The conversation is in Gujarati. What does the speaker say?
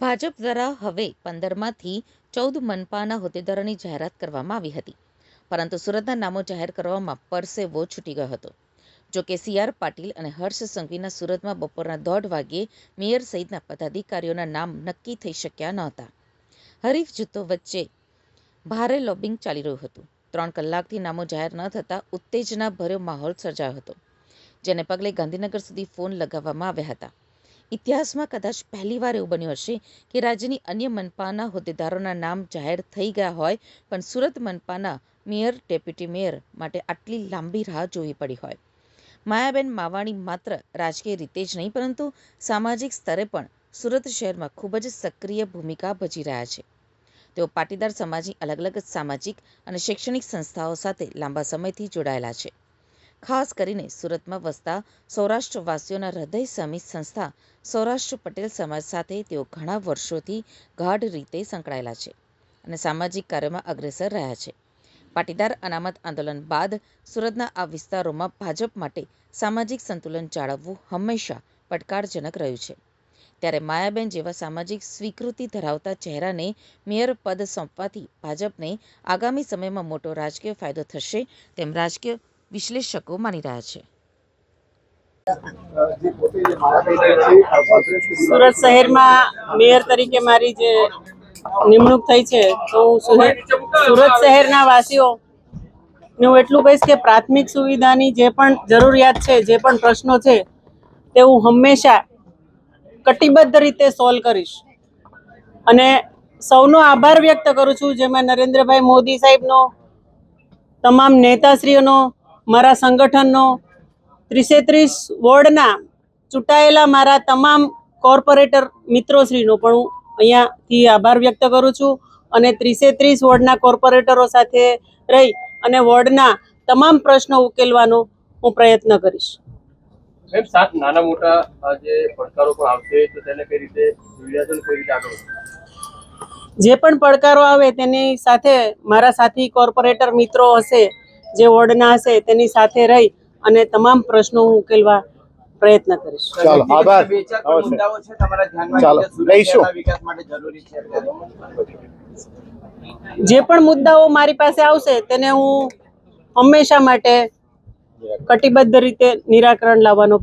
ભાજપ દ્વારા હવે 15માંથી 14 મનપાના હોદ્દેદારોની જાહેરાત કરવામાં આવી હતી, પરંતુ સુરતના નામો જાહેર કરવામાં પરસેવો છૂટી ગયો હતો. જોકે સી.આર. પાટીલ અને હર્ષ સંઘવીના સુરતમાં બપોરના 1:30 વાગ્યે મેયર સહિતના પદાધિકારીઓના નામ નક્કી થઈ શક્યા નહોતા. હરીફ જૂથો વચ્ચે ભારે લોબિંગ ચાલી રહ્યું હતું. 3 કલાકથી નામો જાહેર ન થતાં ઉત્તેજનાભર્યો માહોલ સર્જાયો હતો, જેને પગલે ગાંધીનગર સુધી ફોન લગાવવામાં આવ્યા હતા. ઇતિહાસમાં કદાચ પહેલીવાર એવું બન્યું હશે કે રાજ્યની અન્ય મનપાના હોદ્દેદારોના નામ જાહેર થઈ ગયા હોય, પણ સુરત મનપાના મેયર, ડેપ્યુટી મેયર માટે આટલી લાંબી રાહ જોવી પડી હોય. માયાબેન માવાણી માત્ર રાજકીય રીતે જ નહીં, પરંતુ સામાજિક સ્તરે પણ સુરત શહેરમાં ખૂબ જ સક્રિય ભૂમિકા ભજવી રહ્યા છે. તેઓ પાટીદાર સમાજની અલગ અલગ સામાજિક અને શૈક્ષણિક સંસ્થાઓ સાથે લાંબા સમયથી જોડાયેલા છે. ખાસ કરીને સુરતમાં વસતા સૌરાષ્ટ્રવાસીઓના હૃદયસમી સંસ્થા સૌરાષ્ટ્ર પટેલ સમાજ સાથે તેઓ ઘણા વર્ષોથી ગાઢ રીતે સંકળાયેલા છે અને સામાજિક કાર્યોમાં અગ્રેસર રહ્યા છે. પાટીદાર અનામત આંદોલન બાદ સુરતના આ વિસ્તારોમાં ભાજપ માટે સામાજિક સંતુલન જાળવવું હંમેશા પડકારજનક રહ્યું છે. ત્યારે માયાબેન જેવા સામાજિક સ્વીકૃતિ ધરાવતા ચહેરાને મેયર પદ સોંપવાથી ભાજપને આગામી સમયમાં મોટો રાજકીય ફાયદો થશે તેમ રાજકીય વિશ્લેષકો માની રહ્યા છે. સુરત શહેરમાં મેયર તરીકે મારી જે નિમણૂક થઈ છે, તો હું સુરત શહેરના વાસીઓ હું એટલું કહીશ કે પ્રાથમિક સુવિધાની જે પણ જરૂરિયાત છે, જે પણ પ્રશ્નો છે, તે હું હંમેશા કટિબદ્ધ રીતે સોલ્વ કરીશ. અને સૌનો આભાર વ્યક્ત કરું છું, જેમાં નરેન્દ્રભાઈ મોદી સાહેબનો, તમામ નેતાશ્રીઓનો, મારા સંગઠનનો, 30 વોર્ડના ચૂંટાયેલા મારા તમામ કોર્પોરેટર મિત્રોશ્રીનો પણ હું અહીંયાથી આભાર વ્યક્ત કરું છું. અને 30 વોર્ડના કોર્પોરેટરો સાથે રહી અને વોર્ડના તમામ પ્રશ્નો ઉકેલવાનો હું પ્રયત્ન કરીશ. નાના મોટા જે પડકારો પણ આવશે તો તેને કઈ રીતે કઈ રીતે આગળ જે પણ પડકારો આવે તેની સાથે મારા સાથી કોર્પોરેટર મિત્રો હશે, જે વોર્ડના હશે, તેની સાથે રહી અને તમામ પ્રશ્નો હું ઉકેલવા પ્રયત્ન કરીશ. ચાલો, આભાર. જે પણ મુદ્દાઓ મારી પાસે આવશે તેને હું હંમેશા માટે કટિબદ્ધ રીતે નિરાકરણ લાવવાનો